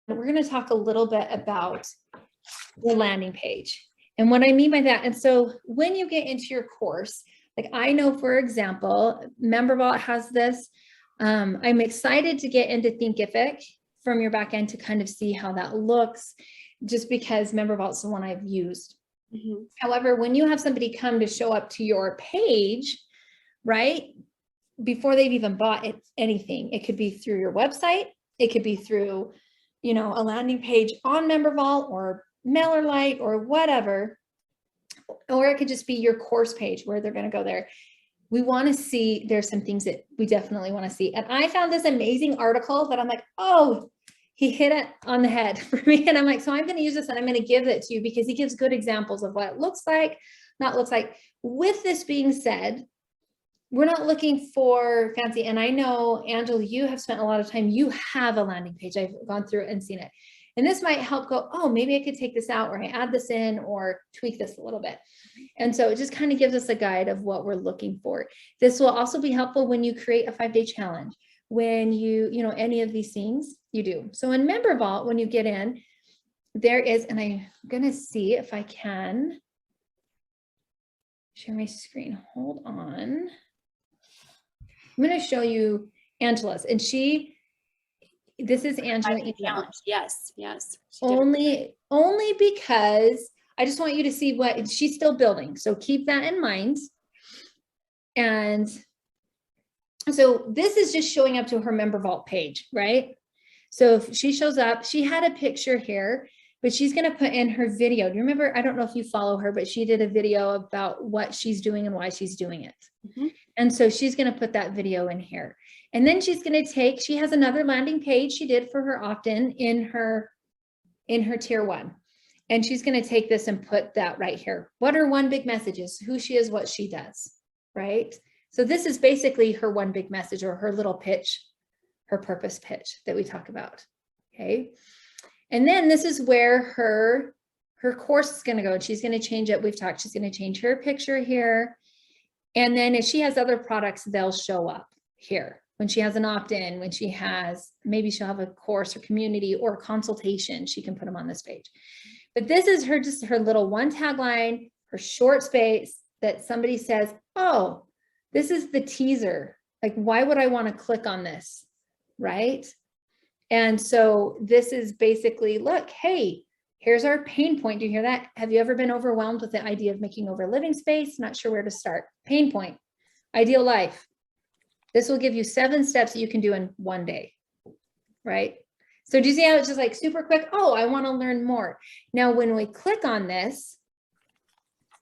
we're going to talk a little bit about the landing page. And what I mean by that, and so when you get into your course, like I know, for example, MemberVault has this. I'm excited to get into Thinkific from your back end to kind of see how that looks, just because MemberVault's the one I've used. Mm-hmm. However, when you have somebody come to show up to your page, right, before they've even bought anything, it could be through your website, it could be through, you know, a landing page on MemberVault or MailerLite or whatever, or it could just be your course page where they're going to go there. We want to see, there's some things that we definitely want to see. And I found this amazing article that I'm like, oh, he hit it on the head for me. And I'm like, so I'm going to use this and I'm going to give it to you because he gives good examples of what it looks like, not looks like. With this being said, we're not looking for fancy. And I know, Angela, you have spent a lot of time, you have a landing page. I've gone through it and seen it. And this might help go, oh, maybe I could take this out or I add this in or tweak this a little bit. And so it just kind of gives us a guide of what we're looking for. This will also be helpful when you create a 5-day challenge, when you know, any of these things you do. So in MemberVault, when you get in, there is, and I'm going to see if I can share my screen. Hold on. I'm going to show you Angela's, and this is Angela. Yes, yes. Only because I just want you to see what she's still building. So keep that in mind. And so this is just showing up to her MemberVault page, right? So if she shows up, she had a picture here, but she's going to put in her video. Do you remember? I don't know if you follow her, but she did a video about what she's doing and why she's doing it. Mm-hmm. And so she's going to put that video in here. And then she's going to she has another landing page she did for her opt-in in her tier 1. And she's going to take this and put that right here. What are one big messages? Who she is, what she does, right? So this is basically her one big message or her little pitch, her purpose pitch that we talk about, okay? And then this is where her course is going to go. And she's going to change it. We've talked, she's going to change her picture here. And then if she has other products, they'll show up here. When she has an opt-in, when she has, maybe she'll have a course or community or consultation, she can put them on this page. But this is just her little one tagline, her short space that somebody says, oh, this is the teaser. Like, why would I want to click on this, right? And so this is basically, look, hey, here's our pain point. Do you hear that? Have you ever been overwhelmed with the idea of making over living space? Not sure where to start. Pain point, ideal life. This will give you 7 steps that you can do in one day, right? So do you see how it's just like super quick? Oh, I want to learn more. Now, when we click on this,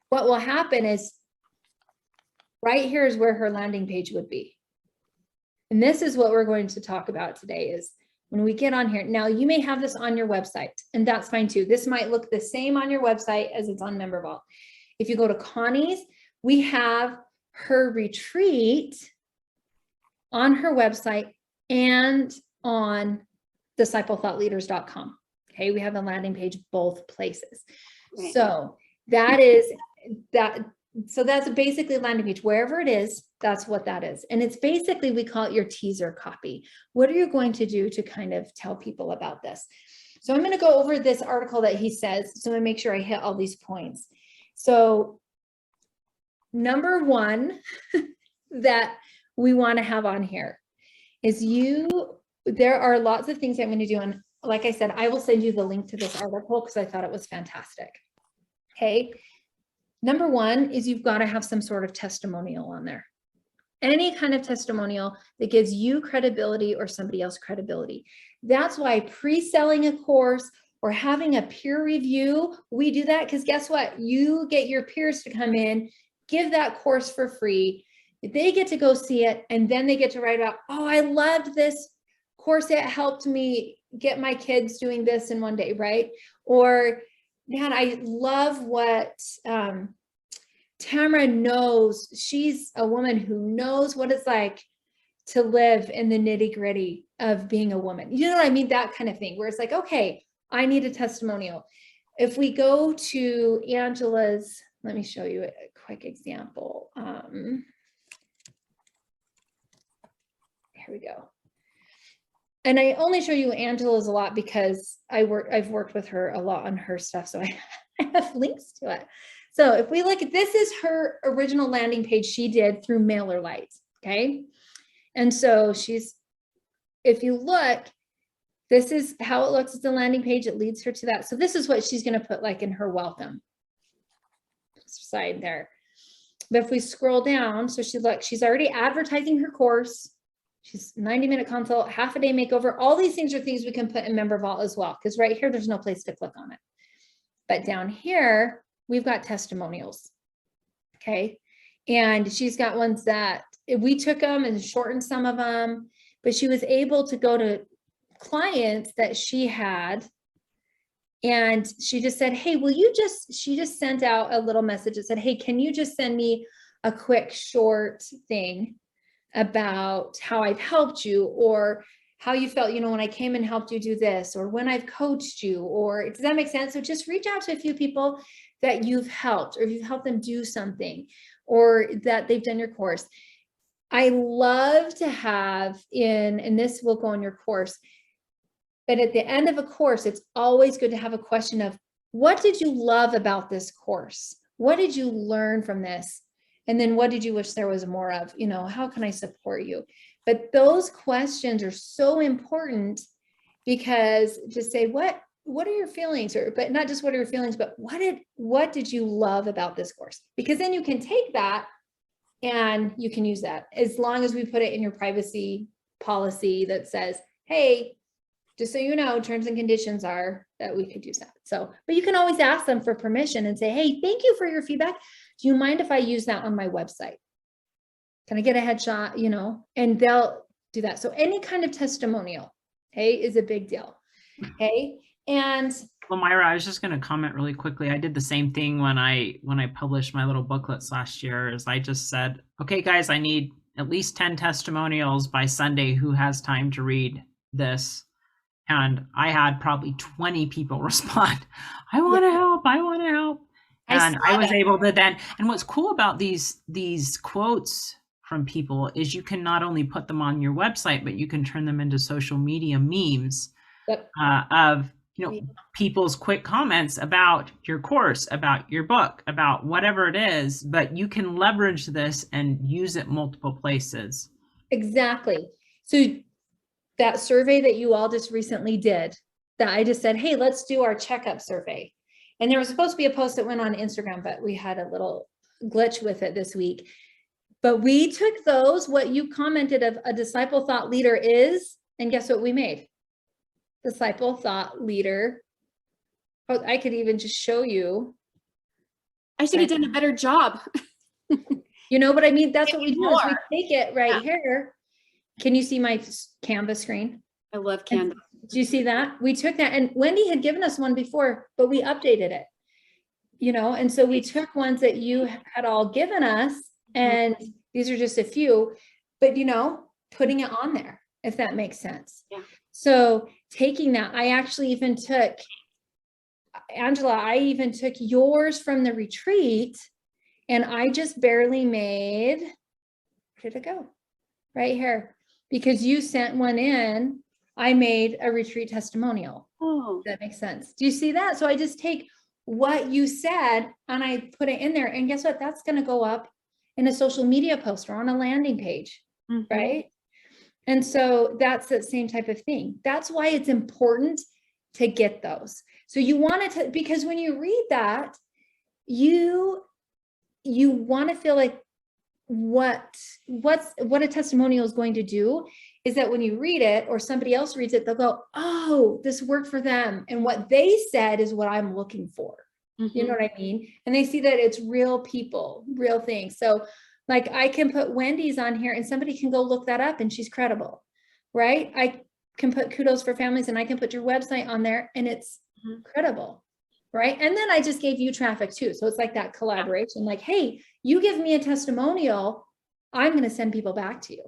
what will happen is right here is where her landing page would be. And this is what we're going to talk about today is when we get on here. Now, you may have this on your website, and that's fine too. This might look the same on your website as it's on MemberVault. If you go to Connie's, we have her retreat on her website and on disciplethoughtleaders.com. Okay, we have a landing page both places. Right. So that's basically a landing page. Wherever it is, that's what that is. And it's basically, we call it your teaser copy. What are you going to do to kind of tell people about this? So I'm going to go over this article that he says, so I'm going to make sure I hit all these points. So number 1 that we want to have on here is there are lots of things I'm going to do. And like I said, I will send you the link to this article because I thought it was fantastic. Okay. Number 1 is you've got to have some sort of testimonial on there. Any kind of testimonial that gives you credibility or somebody else credibility. That's why pre-selling a course or having a peer review, we do that because guess what? You get your peers to come in, give that course for free. They get to go see it, and then they get to write about, oh, I loved this course. It helped me get my kids doing this in one day, right? Or, man, I love what Tamara knows. She's a woman who knows what it's like to live in the nitty gritty of being a woman. You know what I mean? That kind of thing, where it's like, okay, I need a testimonial. If we go to Angela's, let me show you a quick example. Here we go. and I only show you Angela's a lot because I've worked with her a lot on her stuff. So I have links to it. So if we look at, this is her original landing page she did through MailerLite. Okay. And so if you look, this is how it looks at the landing page. It leads her to that. So this is what she's going to put like in her welcome side there. But if we scroll down, so she's already advertising her course. She's 90-minute consult, half a day makeover. All these things are things we can put in Member Vault as well, because right here, there's no place to click on it. But down here, we've got testimonials. Okay. And she's got ones that we took them and shortened some of them, but she was able to go to clients that she had. And she just said, hey, she just sent out a little message that said, hey, can you just send me a quick short thing about how I've helped you, or how you felt, when I came and helped you do this, or when I've coached you, or does that make sense? So just reach out to a few people that you've helped, or you've helped them do something, or that they've done your course. I love to have and this will go on your course, but at the end of a course, it's always good to have a question of, what did you love about this course? What did you learn from this? And then what did you wish there was more of? How can I support you? But those questions are so important, because to say, what are your feelings? But not just what are your feelings, but what did you love about this course? Because then you can take that and you can use that, as long as we put it in your privacy policy that says, hey, just so you know, terms and conditions are that we could use that. So, but you can always ask them for permission and say, hey, thank you for your feedback. Do you mind if I use that on my website? Can I get a headshot? And they'll do that. So any kind of testimonial, okay, is a big deal. Okay. And well, Myra, I was just going to comment really quickly. I did the same thing when I published my little booklets last year. Is I just said, okay, guys, I need at least 10 testimonials by Sunday. Who has time to read this? And I had probably 20 people respond. I want to help. I want to help. And I was able to then, and what's cool about these quotes from people is you can not only put them on your website, but you can turn them into social media memes. Yep. Of people's quick comments about your course, about your book, about whatever it is, but you can leverage this and use it multiple places. Exactly. So that survey that you all just recently did, that I just said, hey, let's do our checkup survey. And there was supposed to be a post that went on Instagram, but we had a little glitch with it this week. But we took those, what you commented of a disciple thought leader is, and guess what we made? Disciple thought leader. Oh, I could even just show you. I should have done a better job. But I mean, that's what we do, is we take it right here. Can you see my Canvas screen? I love Canvas. Do you see that? We took that, and Wendy had given us one before, but we updated it, and so we took ones that you had all given us, and these are just a few, but putting it on there, if that makes sense. Yeah. So taking that, I actually even took, Angela, I even took yours from the retreat, and I just barely made, where did it go? Right here. Because you sent one in, I made a retreat testimonial. Oh, that makes sense. Do you see that? So I just take what you said and I put it in there, and guess what? That's going to go up in a social media post or on a landing page, right? And so that's the same type of thing. That's why it's important to get those. So you want it to, because when you read that, you want to feel like what a testimonial is going to do is that when you read it or somebody else reads it, they'll go, oh, this worked for them. And what they said is what I'm looking for. You know what I mean? And they see that it's real people, real things. So like I can put Wendy's on here and somebody can go look that up and she's credible, right? I can put Kudos for Families and I can put your website on there and it's credible, right? And then I just gave you traffic too. So it's like that collaboration, like, hey, you give me a testimonial, I'm going to send people back to you,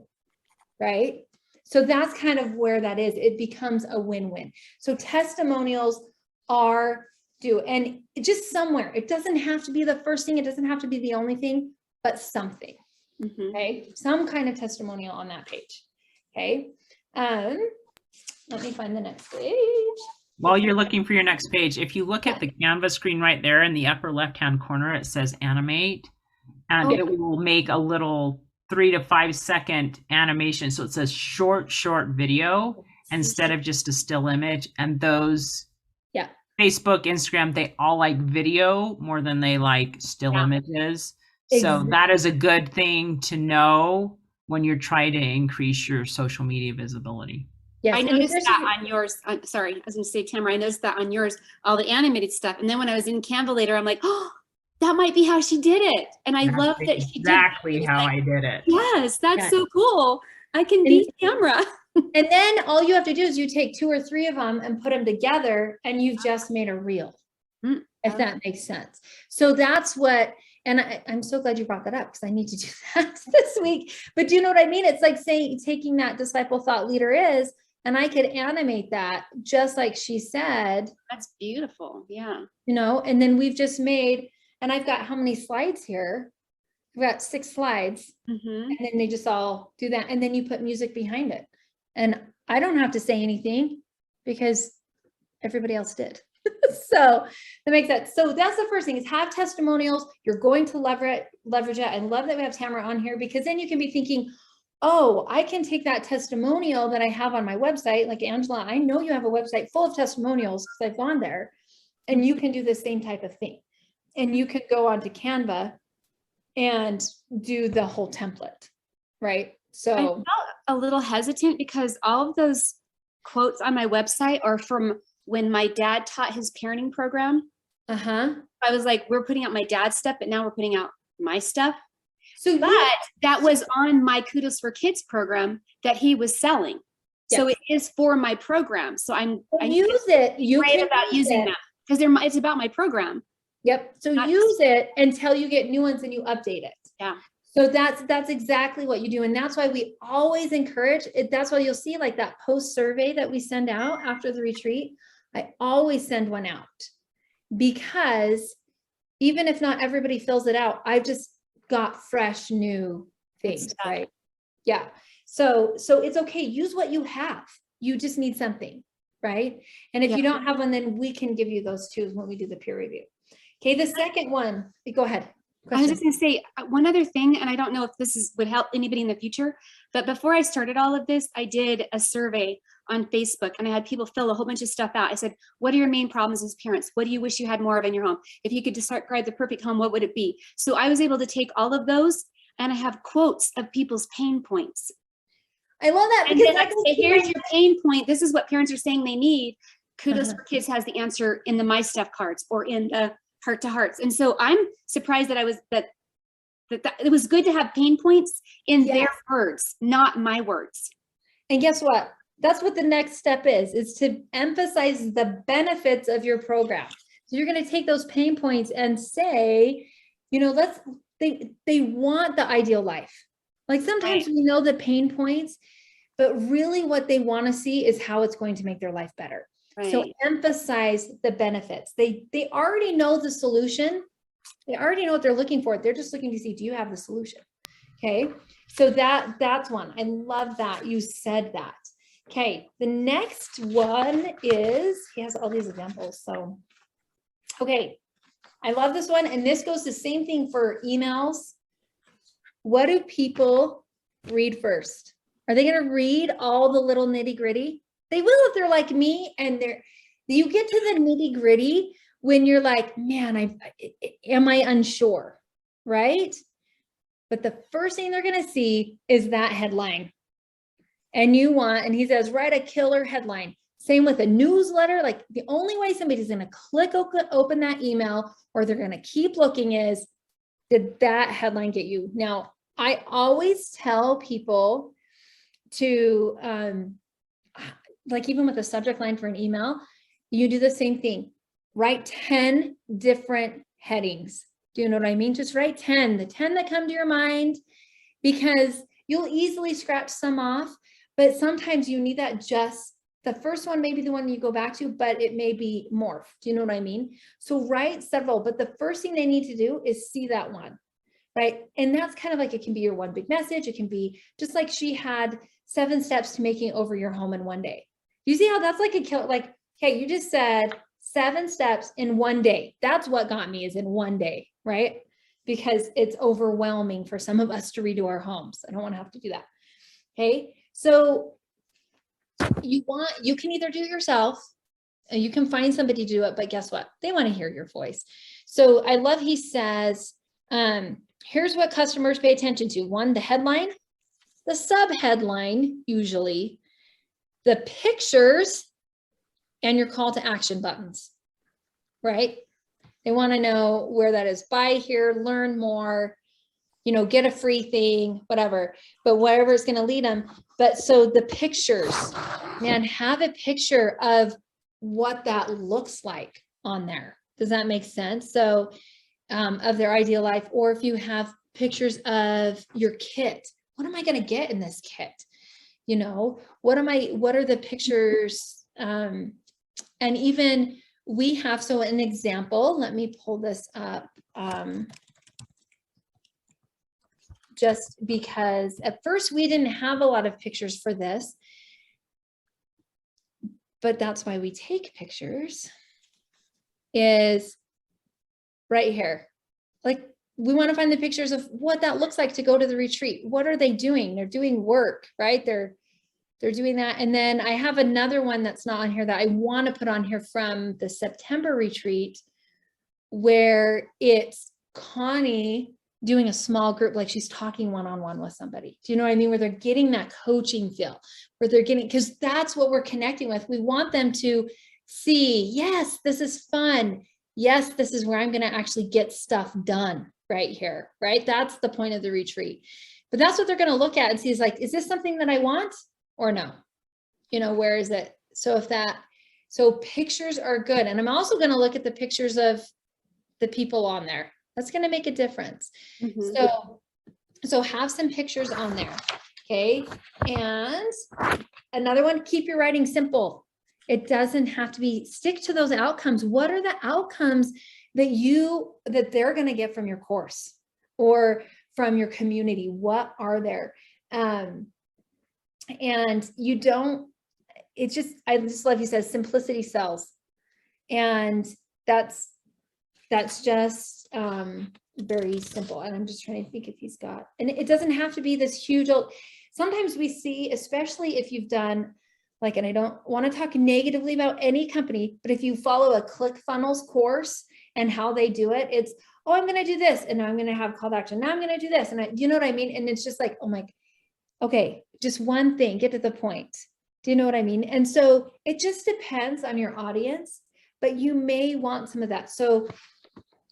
right? So that's kind of where that is. It becomes a win-win. So testimonials are due, and just somewhere. It doesn't have to be the first thing. It doesn't have to be the only thing, but something, okay? Some kind of testimonial on that page, okay? Let me find the next page. While you're looking for your next page, if you look at the Canva screen right there in the upper left-hand corner, it says animate, and it will make a little 3 to 5 second animation. So it says short video instead of just a still image. And those Facebook, Instagram, they all like video more than they like still images. So that is a good thing to know when you're trying to increase your social media visibility. Yes, I noticed that on yours. Sorry, I was going to say, Tamara, I noticed that on yours, all the animated stuff. And then when I was in Canva later, I'm like, oh, that might be how she did it. And I love that she did exactly how I did it. Yes, that's so cool. I can be Tamara. And then all you have to do is you take 2 or 3 of them and put them together and you've just made a reel, if that makes sense. So that's what, and I'm so glad you brought that up because I need to do that this week. But do you know what I mean? It's like saying, taking that disciple thought leader is, and I could animate that just like she said. That's beautiful. Yeah. You know, and then we've just made, and I've got how many slides here? We've got 6 slides, and then they just all do that. And then you put music behind it. And I don't have to say anything because everybody else did. So that makes sense. So that's the first thing, is have testimonials. You're going to leverage it. I love that we have Tamara on here, because then you can be thinking, oh, I can take that testimonial that I have on my website. Like Angela, I know you have a website full of testimonials because I've gone there, and you can do the same type of thing. And you could go onto Canva and do the whole template, right? So I felt a little hesitant because all of those quotes on my website are from when my dad taught his parenting program. I was like, we're putting out my dad's stuff, but now we're putting out my stuff. So that was on my Kudos for Kids program that he was selling. So it is for my program. So I use it. You can about using that because it's about my program. Yep. So use it until you get new ones and you update it. Yeah. So that's exactly what you do. And that's why we always encourage it. That's why you'll see like that post survey that we send out after the retreat. I always send one out, because even if not everybody fills it out, I've just got fresh new things, right? Yeah. So it's okay. Use what you have. You just need something, right? And if you don't have one, then we can give you those too when we do the peer review. Okay. The second one, go ahead. Question. I was just going to say one other thing, and I don't know if this would help anybody in the future, but before I started all of this, I did a survey on Facebook, and I had people fill a whole bunch of stuff out. I said, what are your main problems as parents? What do you wish you had more of in your home? If you could describe the perfect home, what would it be? So I was able to take all of those, and I have quotes of people's pain points. I love that. And then I say, here's your pain point. This is what parents are saying they need. Kudos for Kids has the answer in the My Stuff cards or in the Heart to Hearts. And so I'm surprised that that it was good to have pain points in their words, not my words. And guess what? That's what the next step is to emphasize the benefits of your program. So you're going to take those pain points and say, you know, they want the ideal life. Like sometimes we know the pain points, but really what they want to see is how it's going to make their life better. So emphasize the benefits. They already know the solution. They already know what they're looking for. They're just looking to see, do you have the solution? Okay. So that's one. I love that you said that. Okay. The next one is, he has all these examples. So, okay. I love this one. And this goes the same thing for emails. What do people read first? Are they going to read all the little nitty gritty? They will if they're like me, and you get to the nitty gritty when you're like, man, am I unsure, right? But the first thing they're going to see is that headline. And he says, write a killer headline. Same with a newsletter. Like the only way somebody's going to click open that email, or they're going to keep looking, is, did that headline get you? Now, I always tell people to, like even with a subject line for an email, you do the same thing. Write 10 different headings. Do you know what I mean? Just write 10, the 10 that come to your mind, because you'll easily scratch some off, but sometimes you need that just the first one, maybe the one you go back to, but it may be morphed. Do you know what I mean? So write several, but the first thing they need to do is see that one, right? And that's kind of like, it can be your one big message. It can be just like she had 7 steps to making over your home in one day. You see how that's like a kill, like, okay, you just said 7 steps in one day. That's what got me, is in one day, right? Because it's overwhelming for some of us to redo our homes. I don't want to have to do that. Okay. So you can either do it yourself, and you can find somebody to do it, but guess what? They want to hear your voice. So I love, he says, here's what customers pay attention to. 1, the headline, the sub-headline, usually, the pictures, and your call to action buttons, right? They want to know where that is. Buy here, learn more, get a free thing, whatever, but whatever is going to lead them. But so the pictures, man, have a picture of what that looks like on there. Does that make sense? So of their ideal life, or if you have pictures of your kit, what am I going to get in this kit? What are the pictures? And even we have, so an example, let me pull this up. Just because at first we didn't have a lot of pictures for this, but that's why we take pictures, is right here. Like, we want to find the pictures of what that looks like to go to the retreat. What are they doing? They're doing work, right? They're doing that. And then I have another one that's not on here that I want to put on here from the September retreat, where it's Connie doing a small group, like she's talking one-on-one with somebody. Do you know what I mean? Where they're getting that coaching feel, where they're getting, because that's what we're connecting with. We want them to see, yes, this is fun. Yes, this is where I'm going to actually get stuff done right here, right? That's the point of the retreat. But that's what they're going to look at and see, is like, is this something that I want or no? Where is it? So pictures are good. And I'm also going to look at the pictures of the people on there. That's going to make a difference. Mm-hmm. So have some pictures on there. Okay. And another one, keep your writing simple. It doesn't have to be, stick to those outcomes. What are the outcomes that they're going to get from your course or from your community? What are there? And you don't, I just love, he says, simplicity sells. And that's just very simple. And I'm just trying to think if he's got, and it doesn't have to be this huge old, sometimes we see, especially if you've done like, and I don't want to talk negatively about any company, but if you follow a ClickFunnels course and how they do it, it's, oh, I'm going to do this. And now I'm going to have call to action. Now I'm going to do this. And you know what I mean? And it's just like, oh my, okay, just one thing, get to the point. Do you know what I mean? And so it just depends on your audience, but you may want some of that. So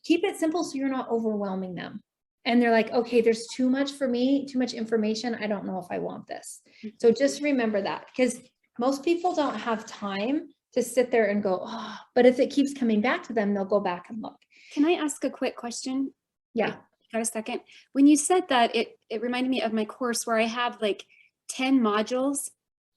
keep it simple so you're not overwhelming them. And they're like, okay, there's too much for me, too much information. I don't know if I want this. So just remember that, because most people don't have time to sit there and go, oh, but if it keeps coming back to them, they'll go back and look. Can I ask a quick question? Yeah. Got a second? When you said that, it reminded me of my course where I have like 10 modules.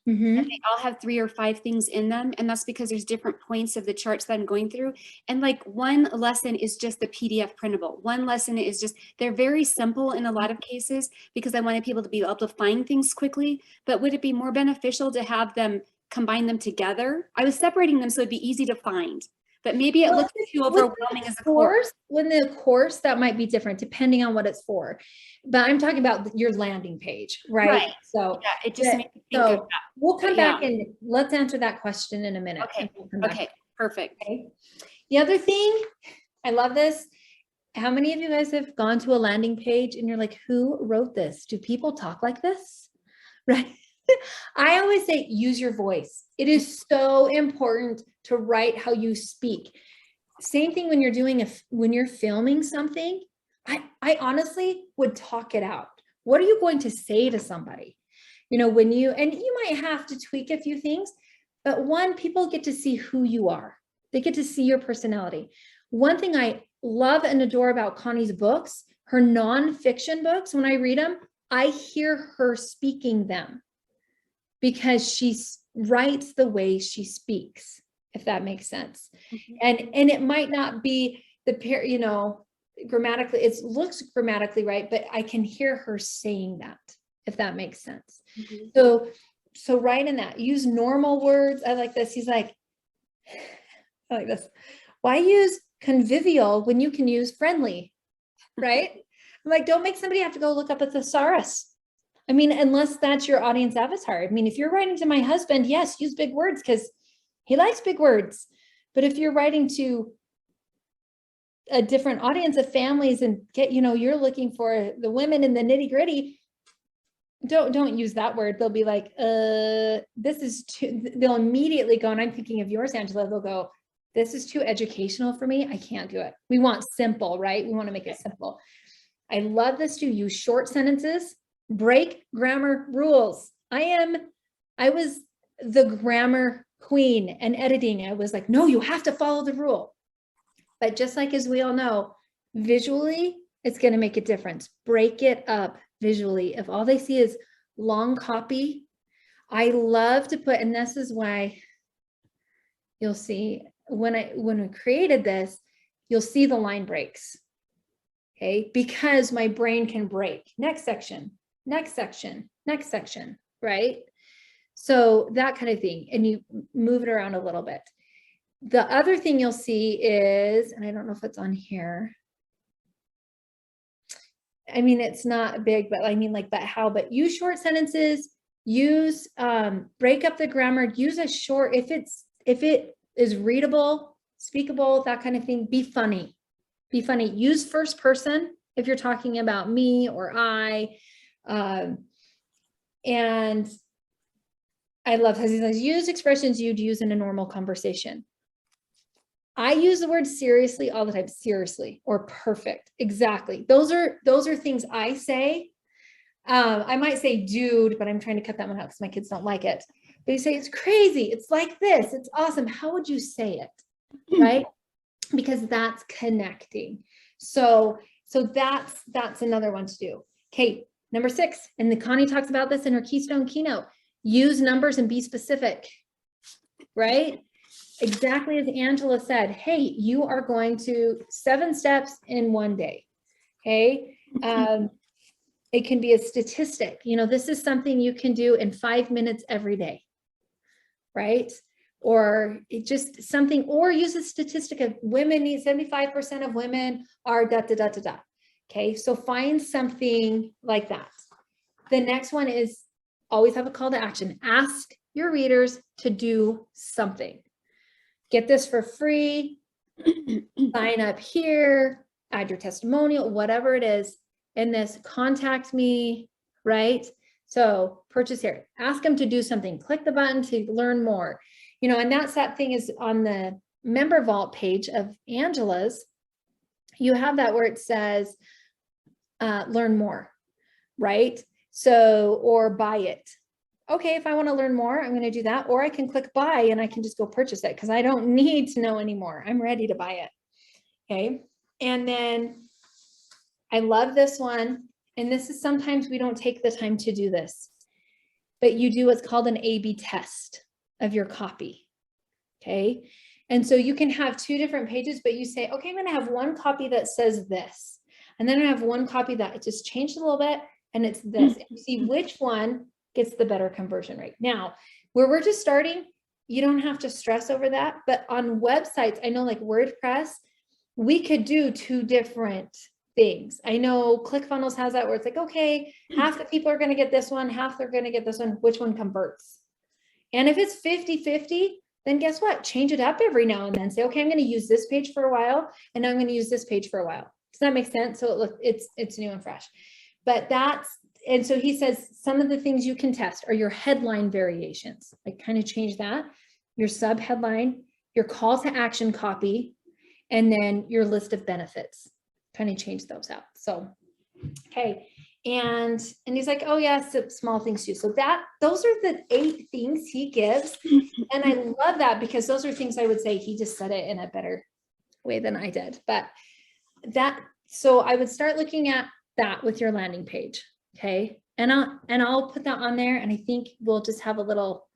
Mm-hmm. And they all have 3 or 5 things in them. And that's because there's different points of the charts that I'm going through. And like one lesson is just the PDF printable. One lesson is just, they're very simple in a lot of cases because I wanted people to be able to find things quickly. But would it be more beneficial to have them combine them together? I was separating them so it'd be easy to find. But maybe it looks too overwhelming as a course. When the course, that might be different depending on what it's for. But I'm talking about your landing page, right? So yeah, it just makes me think of that. We'll come back and let's answer that question in a minute. Okay. Okay. Perfect. Okay. The other thing, I love this. How many of you guys have gone to a landing page and you're like, who wrote this? Do people talk like this? Right? I always say, use your voice. It is so important to write how you speak. Same thing when you're filming something. I honestly would talk it out. What are you going to say to somebody? And you might have to tweak a few things, but people get to see who you are. They get to see your personality. One thing I love and adore about Connie's books, her nonfiction books, when I read them, I hear her speaking them because she writes the way she speaks, if that makes sense. Mm-hmm. And it might not be grammatically, it looks grammatically right, but I can hear her saying that, if that makes sense. Mm-hmm. So so write in that, use normal words. I like this. He's like, I like this. Why use convivial when you can use friendly, right? I'm like, don't make somebody have to go look up a thesaurus. I mean, unless that's your audience avatar. I mean, if you're writing to my husband, yes, use big words because he likes big words. But if you're writing to a different audience of families and you're looking for the women in the nitty gritty, don't use that word. They'll be like, this is too, they'll immediately go, and I'm thinking of yours, Angela, they'll go, this is too educational for me. I can't do it. We want simple, right? We want to make it simple. I love this too. Use short sentences, break grammar rules. I was the grammar queen and editing. I was like, no, you have to follow the rule. But just like, as we all know, visually, it's going to make a difference. Break it up visually. If all they see is long copy, I love to put, and this is why you'll see when we created this, you'll see the line breaks. Okay, because my brain can break. Next section, next section, next section, right? So that kind of thing, and you move it around a little bit. The other thing you'll see is, and I don't know if it's on here. I mean, it's not big, but I mean, like, but use short sentences, use, break up the grammar, use a short, if it is readable, speakable, that kind of thing, be funny. Be funny. Use first person if you're talking about me or I. And I love how he says, use expressions you'd use in a normal conversation. I use the word seriously all the time, seriously, or perfect. Exactly. Those are things I say. I might say dude, but I'm trying to cut that one out because my kids don't like it. But you say, it's crazy. It's like this. It's awesome. How would you say it? Right? Because that's connecting. So that's another one to do. Okay, number 6, and Connie talks about this in her Keystone keynote. Use numbers and be specific, right? Exactly as Angela said, hey, you are going to 7 steps in one day. Okay. It can be a statistic. This is something you can do in 5 minutes every day, right? Or it just something, or use a statistic of women need 75% of women are da, da, da, da, da. Okay. So find something like that. The next one is always have a call to action. Ask your readers to do something. Get this for free, sign up here, add your testimonial, whatever it is in this, contact me, right? So purchase here, ask them to do something, click the button to learn more, and that's that thing is on the member vault page of Angela's, you have that where it says, learn more, right? So, or buy it. Okay, if I want to learn more, I'm going to do that, or I can click buy and I can just go purchase it because I don't need to know anymore. I'm ready to buy it. Okay. And then I love this one. And this is sometimes we don't take the time to do this, but you do what's called an A/B test of your copy. Okay. And so you can have 2 different pages, but you say, okay, I'm going to have one copy that says this. And then I have one copy that it just changed a little bit and it's this. And you see which one gets the better conversion rate. Now, where we're just starting, you don't have to stress over that. But on websites, I know like WordPress, we could do 2 different things. I know ClickFunnels has that where it's like, okay, half the people are going to get this one, half they're going to get this one, which one converts? And if it's 50-50, then guess what? Change it up every now and then. Say, okay, I'm going to use this page for a while, and now I'm going to use this page for a while. Does that make sense? So it's new and fresh. But and so he says some of the things you can test are your headline variations. Like kind of change that, your sub headline, your call to action copy, and then your list of benefits. Kind of change those out. So, okay. And he's like, oh yes, small things too. So those are the 8 things he gives. And I love that because those are things I would say he just said it in a better way than I did. But so I would start looking at that with your landing page. Okay. And I'll put that on there. And I think we'll just have a little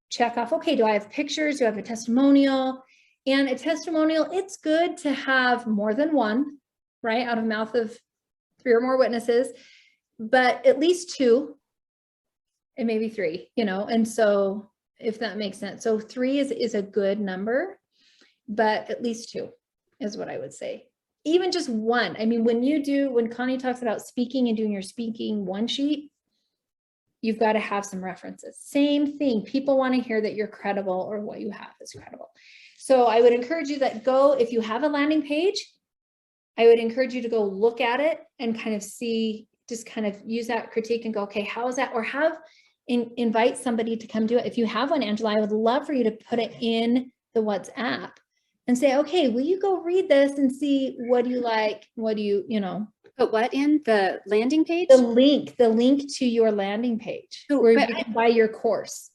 check off. Okay. Do I have pictures? Do I have a testimonial? And a testimonial, it's good to have more than one, right? Out of mouth of 3 or more witnesses, but at least 2. and maybe 3, you know, and so if that makes sense. So 3 is a good number, but at least 2 is what I would say. Even just 1. I mean, when Connie talks about speaking and doing your speaking 1 sheet, you've got to have some references. Same thing. People want to hear that you're credible or what you have is credible. So I would encourage you that if you have a landing page, I would encourage you to go look at it and kind of see, just kind of use that critique and go, okay, how is that? Or invite somebody to come do it. If you have one, Angela, I would love for you to put it in the WhatsApp and say, okay, will you go read this and see what do you like? What do you know? But what in the landing page? The link to your landing page where you can buy your course.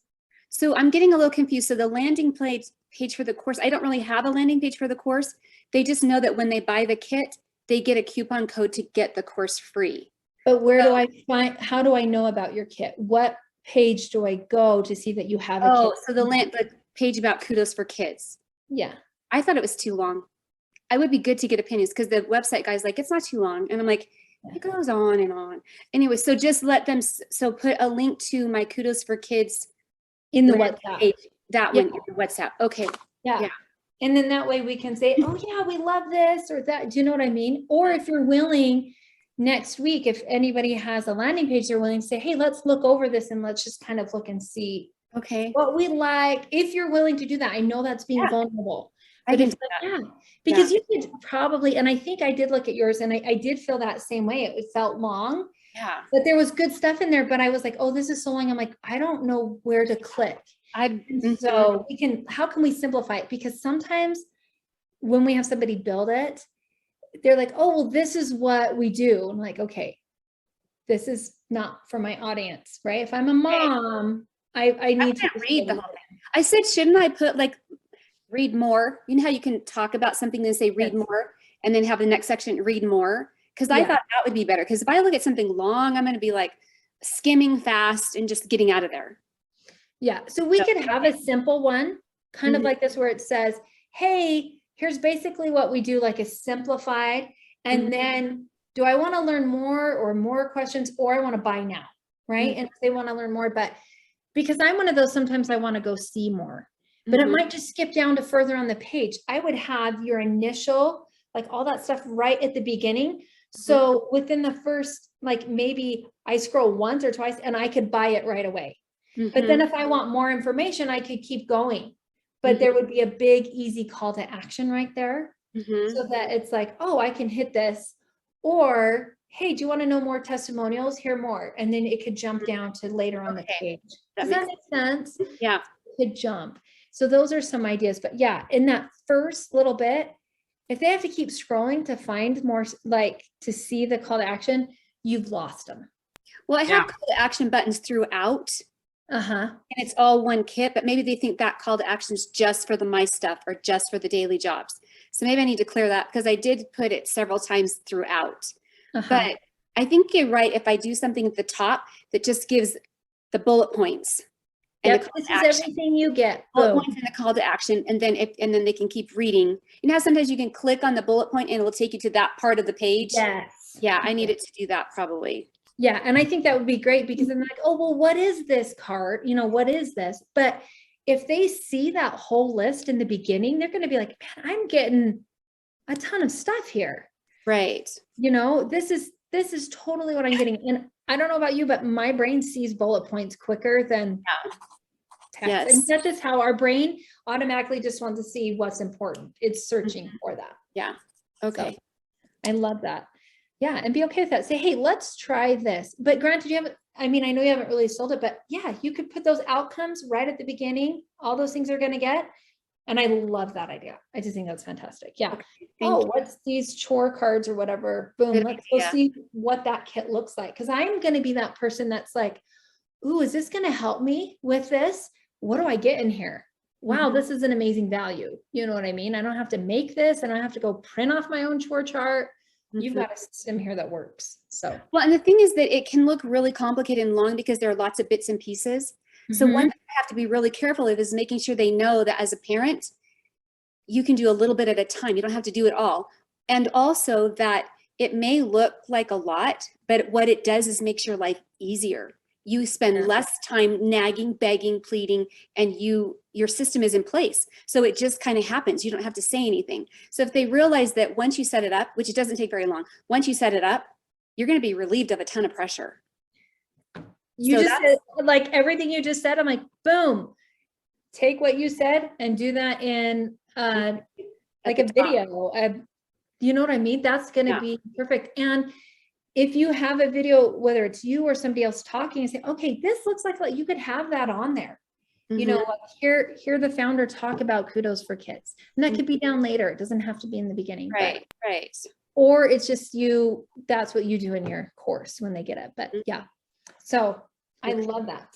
So I'm getting a little confused. So the landing page for the course, I don't really have a landing page for the course. They just know that when they buy the kit, they get a coupon code to get the course free. But how do I know about your kit? What page do I go to see that you have a kit? Oh, so the page about kudos for kids. Yeah. I thought it was too long. I would be good to get opinions because the website guy's like, it's not too long. And I'm like, it goes on and on. Anyway, so just let them, put a link to my kudos for kids in the WhatsApp page, that one in the WhatsApp. Okay. Yeah. And then that way we can say, oh yeah, we love this or that. Do you know what I mean? Or if you're willing, next week, if anybody has a landing page, they're willing to say, hey, let's look over this and let's just kind of look and see what we like. If you're willing to do that, I know that's being vulnerable. I can do that. Because you could probably, and I think I did look at yours and I did feel that same way. It felt long. Yeah. But there was good stuff in there, but I was like, oh, this is so long. I'm like, I don't know where to click. So how can we simplify it? Because sometimes when we have somebody build it, they're like, oh, well, this is what we do. I'm like, okay, this is not for my audience, right? If I'm a mom, I need to read the whole thing. I said, shouldn't I put read more? You know how you can talk about something and say read more and then have the next section read more? Because I thought that would be better. Because if I look at something long, I'm going to be like skimming fast and just getting out of there. Yeah. So we could have a simple one, kind of like this, where it says, hey, here's basically what we do, like a simplified. And then do I want to learn more questions, or I want to buy now, right? And if they want to learn more, but because I'm one of those, sometimes I want to go see more, but it might just skip down to further on the page. I would have your initial, like all that stuff right at the beginning. So within the first, like maybe I scroll once or twice and I could buy it right away. But then if I want more information, I could keep going. But there would be a big, easy call to action right there. So that it's like, oh, I can hit this. Or, hey, do you want to know more testimonials? Hear more. And then it could jump down to later on the page. Does that make sense? Yeah. It could jump. So those are some ideas. But yeah, in that first little bit, if they have to keep scrolling to find more, like to see the call to action, you've lost them. Well, I have call to action buttons throughout. And it's all one kit, but maybe they think that call to action is just for the my stuff or just for the daily jobs. So maybe I need to clear that, because I did put it several times throughout. But I think you're right. If I do something at the top that just gives the bullet points. And the this is everything you get. Bullet points and the call to action, and then they can keep reading. You know how sometimes you can click on the bullet point and it will take you to that part of the page? Yes. Yeah, I need it to do that probably. Yeah. And I think that would be great, because I'm like, oh, well, what is this cart? You know, what is this? But if they see that whole list in the beginning, they're going to be like, man, I'm getting a ton of stuff here. Right. You know, this is totally what I'm getting. And I don't know about you, but my brain sees bullet points quicker than text. Yes. And that's just how our brain automatically just wants to see what's important. It's searching for that. Yeah. Okay. So, I love that. Yeah. And be okay with that. Say, hey, let's try this. But granted, I know you haven't really sold it, but yeah, you could put those outcomes right at the beginning. All those things are going to get. And I love that idea. I just think that's fantastic. Yeah. Okay, what's these chore cards or whatever? Boom. Let's go see what that kit looks like. Cause I'm going to be that person that's like, ooh, is this going to help me with this? What do I get in here? Wow, this is an amazing value. You know what I mean? I don't have to make this, and I don't have to go print off my own chore chart. You've got a system here that works. So, well, and the thing is that it can look really complicated and long because there are lots of bits and pieces. So one thing I have to be really careful of is making sure they know that as a parent, you can do a little bit at a time. You don't have to do it all. And also that it may look like a lot, but what it does is makes your life easier. you spend less time nagging, begging, pleading, and your system is in place. So it just kind of happens. You don't have to say anything. So if they realize that once you set it up, which it doesn't take very long, once you set it up, you're going to be relieved of a ton of pressure. You just said, like everything you just said, I'm like, boom, take what you said and do that in like a video. You know what I mean? That's going to be perfect. And if you have a video, whether it's you or somebody else talking, and say, okay, this looks like you could have that on there. You know, hear the founder talk about kudos for kids. And that could be down later. It doesn't have to be in the beginning. Right, right. Or it's just you, that's what you do in your course when they get it. But yeah, so I love that.